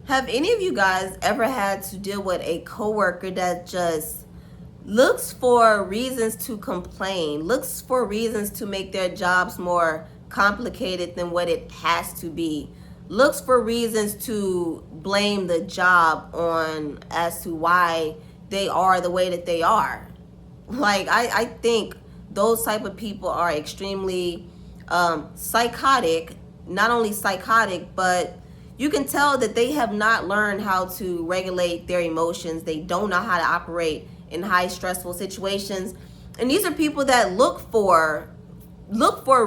Have any of you guys ever had to deal with a coworker that just looks for reasons to complain, looks for reasons to make their jobs more complicated than what it has to be, looks for reasons to blame the job on as to why they are the way that they are? Like, I think those type of people are extremely psychotic. Not only psychotic, but you can tell that they have not learned how to regulate their emotions. They don't know how to operate in high stressful situations. And these are people that look for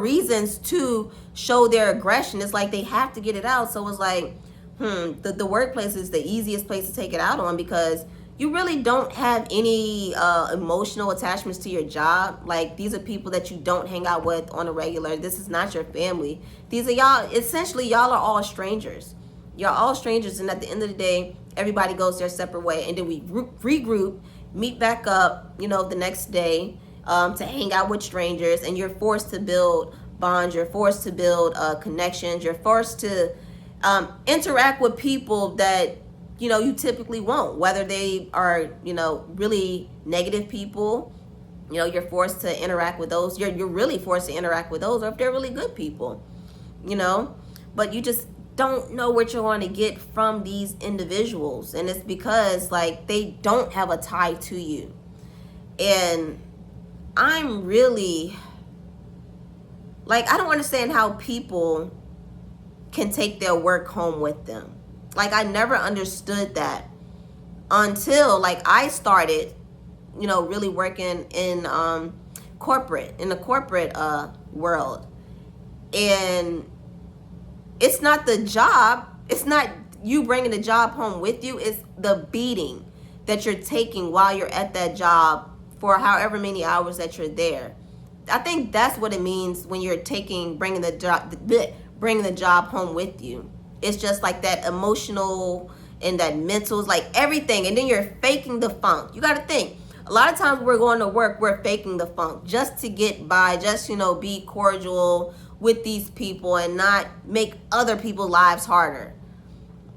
reasons to show their aggression. It's like they have to get it out. So it's like, the workplace is the easiest place to take it out on, because you really don't have any emotional attachments to your job. Like, these are people that you don't hang out with on a regular. This is not your family. These are y'all, essentially, y'all are all strangers. You're all strangers, and at the end of the day, everybody goes their separate way, and then we regroup, meet back up, the next day, to hang out with strangers, and you're forced to build bonds, you're forced to build connections, you're forced to interact with people that you typically won't, whether they are really negative people. You're forced to interact with those. You're really forced to interact with those, or if they're really good people, but you just don't know what you're going to get from these individuals, and it's because like they don't have a tie to you. And I'm really like, I don't understand how people can take their work home with them. Like, I never understood that until like I started really working in the corporate world. And it's not the job, it's not you bringing the job home with you, it's the beating that you're taking while you're at that job for however many hours that you're there. I think that's what it means when you're bringing the job home with you. It's just like that emotional and that mental, like everything. And then you're faking the funk. You got to think, a lot of times we're going to work, we're faking the funk just to get by, just, be cordial with these people and not make other people's lives harder.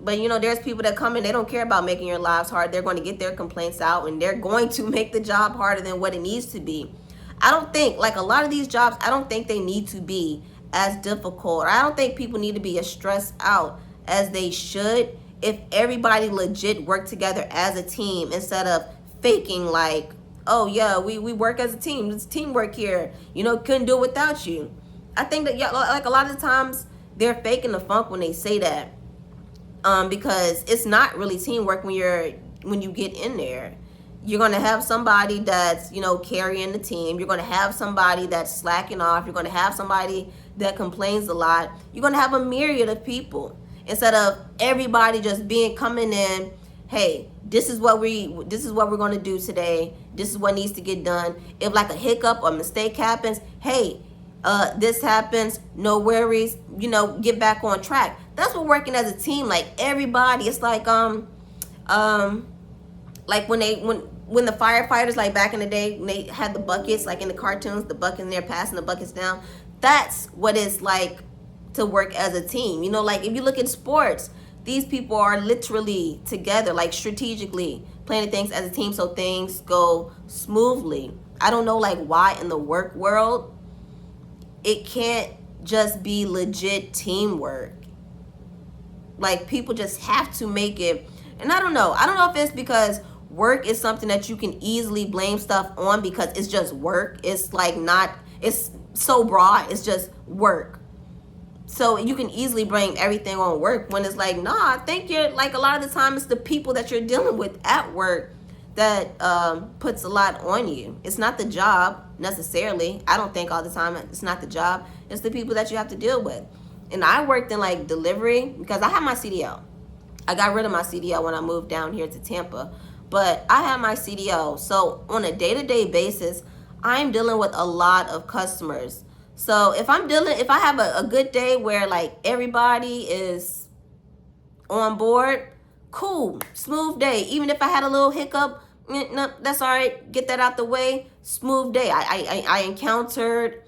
But there's people that come in, they don't care about making your lives hard. They're going to get their complaints out, and they're going to make the job harder than what it needs to be. I don't think, like, a lot of these jobs, I don't think they need to be as difficult, or I don't think people need to be as stressed out as they should if everybody legit work together as a team, instead of faking like, oh yeah, we work as a team, it's teamwork here, couldn't do it without you. I think that, yeah, like, a lot of the times they're faking the funk when they say that, because it's not really teamwork. When you get in there, you're going to have somebody that's carrying the team, you're going to have somebody that's slacking off, you're going to have somebody that complains a lot, you're going to have a myriad of people, instead of everybody just coming in, hey, this is what we're going to do today, this is what needs to get done. If like a hiccup or mistake happens, hey, this happens, no worries, get back on track. That's what working as a team, like everybody, it's like like when the firefighters, like back in the day, when they had the buckets, like in the cartoons, the buckets, and they're passing the buckets down. That's what it's like to work as a team. Like if you look at sports, these people are literally together, like strategically planning things as a team so things go smoothly. I don't know like why in the work world it can't just be legit teamwork. Like, people just have to make it. And I don't know if it's because work is something that you can easily blame stuff on, because it's just work. It's like it's so broad, it's just work. So you can easily blame everything on work, when it's like, nah, I think you're like, a lot of the time it's the people that you're dealing with at work that puts a lot on you. It's not the job necessarily. I don't think all the time it's not the job. It's the people that you have to deal with. And I worked in like delivery because I had my CDL. I got rid of my CDL when I moved down here to Tampa, but I had my CDL. So on a day-to-day basis, I'm dealing with a lot of customers. So if I have a good day where like everybody is on board, cool, smooth day. Even if I had a little hiccup, no, that's all right. Get that out the way. Smooth day. I encountered,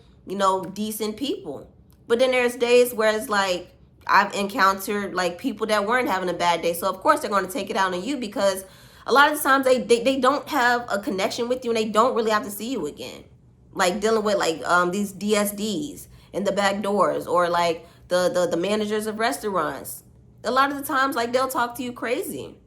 decent people. But then there's days where it's like I've encountered like people that weren't having a bad day. So of course they're going to take it out on you, because a lot of the times they don't have a connection with you, and they don't really have to see you again. Like dealing with like these DSDs in the back doors, or like the managers of restaurants. A lot of the times like they'll talk to you crazy.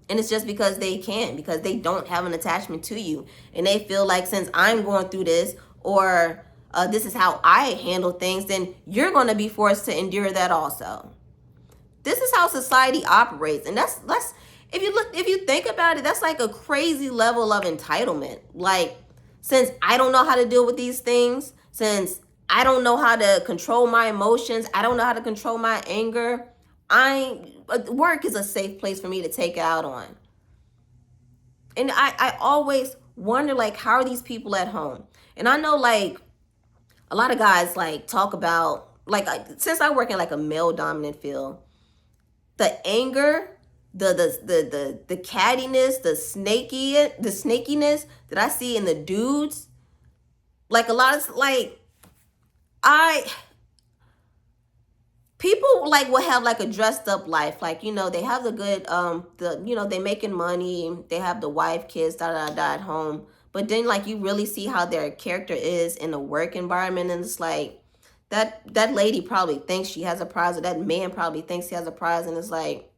And it's just because they can, because they don't have an attachment to you. And they feel like, since I'm going through this, or this is how I handle things, then you're going to be forced to endure that also. This is how society operates. And that's if you think about it, that's like a crazy level of entitlement. Like, since I don't know how to deal with these things, since I don't know how to control my emotions, I don't know how to control my anger, work is a safe place for me to take out on. And I always wonder, like, how are these people at home? And I know, like, a lot of guys like talk about, like, since I work in like a male dominant field, the anger, the cattiness, the snakiness that I see in the dudes, like a lot of like people like will have like a dressed up life, like, you know, they have the good they making money, they have the wife, kids, at home, but then like you really see how their character is in the work environment, and it's like that lady probably thinks she has a prize, or that man probably thinks he has a prize, and it's like,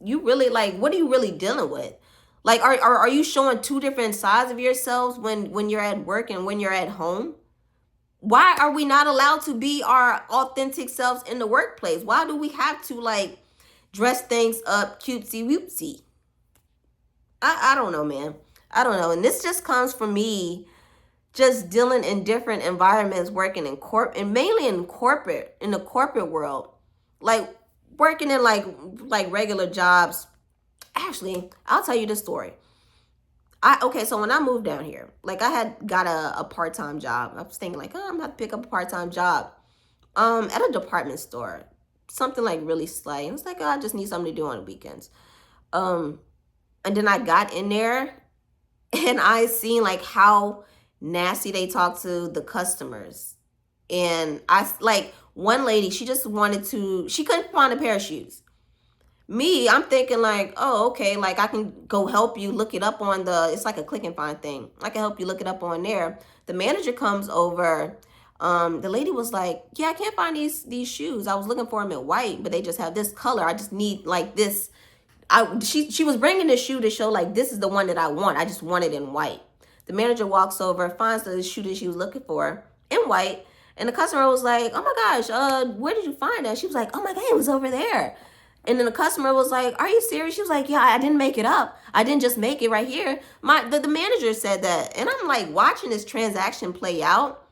you really, like, what are you really dealing with? Like, are you showing two different sides of yourselves when you're at work and when you're at home? Why are we not allowed to be our authentic selves in the workplace? Why do we have to like dress things up cutesy whoopsie? I don't know, man. I don't know. And this just comes from me just dealing in different environments, working in and mainly in the corporate world. Like working in like regular jobs. Actually, I'll tell you the story. So when I moved down here, like I had got a part-time job. I was thinking like, oh, I'm gonna have to pick up a part-time job at a department store. Something like really slight. I was like, oh, I just need something to do on the weekends. And then I got in there and I seen like how nasty they talk to the customers. And I like one lady, she couldn't find a pair of shoes. Me, I'm thinking like, oh, okay, like I can go help you look it up on it's like a click and find thing. I can help you look it up on there. The manager comes over. The lady was like, yeah, I can't find these shoes. I was looking for them in white, but they just have this color. I just need like this. She was bringing the shoe to show like, this is the one that I want. I just want it in white. The manager walks over, finds the shoe that she was looking for in white. And the customer was like, oh my gosh, where did you find that? She was like, oh my God, it was over there. And then the customer was like, are you serious? She was like, yeah, I didn't make it up. I didn't just make it right here. The manager said that. And I'm like watching this transaction play out.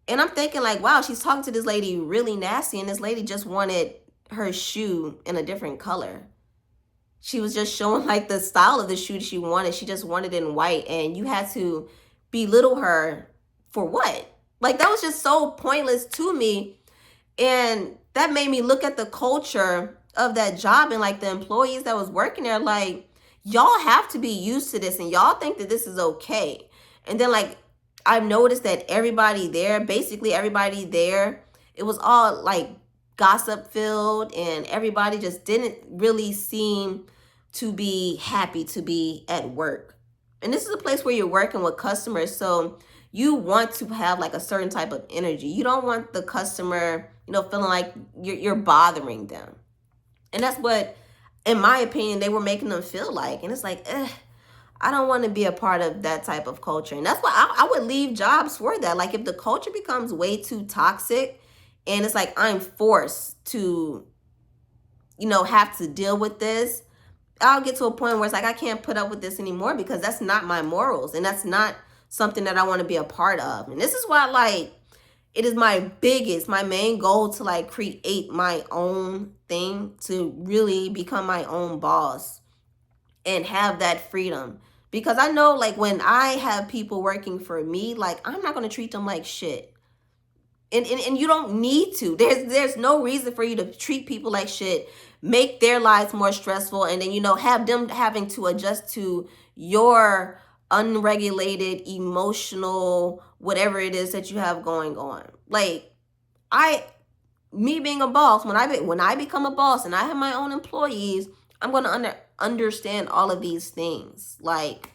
And I'm thinking like, wow, she's talking to this lady really nasty. And this lady just wanted her shoe in a different color. She was just showing like the style of the shoe she wanted. She just wanted it in white. And you had to belittle her for what? Like, that was just so pointless to me. And that made me look at the culture of that job and like the employees that was working there. Like, y'all have to be used to this and y'all think that this is okay. And then like I've noticed that basically everybody there, it was all like gossip filled, and everybody just didn't really seem to be happy to be at work. And this is a place where you're working with customers, so you want to have like a certain type of energy. You don't want the customer, feeling like you're bothering them. And that's what, in my opinion, they were making them feel like. And it's like, I don't want to be a part of that type of culture. And that's why I would leave jobs for that. Like, if the culture becomes way too toxic and it's like I'm forced to, have to deal with this, I'll get to a point where it's like I can't put up with this anymore, because that's not my morals and that's not something that I want to be a part of. And this is why, like, it is my main goal to like create my own thing, to really become my own boss and have that freedom. Because I know like when I have people working for me, like I'm not going to treat them like shit. And you don't need to. There's no reason for you to treat people like shit, make their lives more stressful, and then, have them having to adjust to your unregulated, emotional, whatever it is that you have going on. Like, me being a boss, when I become a boss and I have my own employees, I'm going to understand all of these things. Like,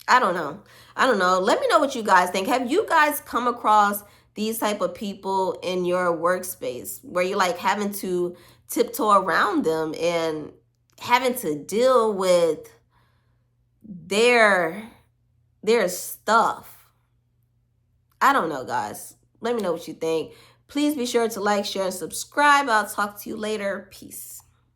I don't know. I don't know. Let me know what you guys think. Have you guys come across these type of people in your workspace where you're like having to tiptoe around them and having to deal with their stuff? I don't know, guys. Let me know what you think. Please be sure to like, share, and subscribe. I'll talk to you later. Peace.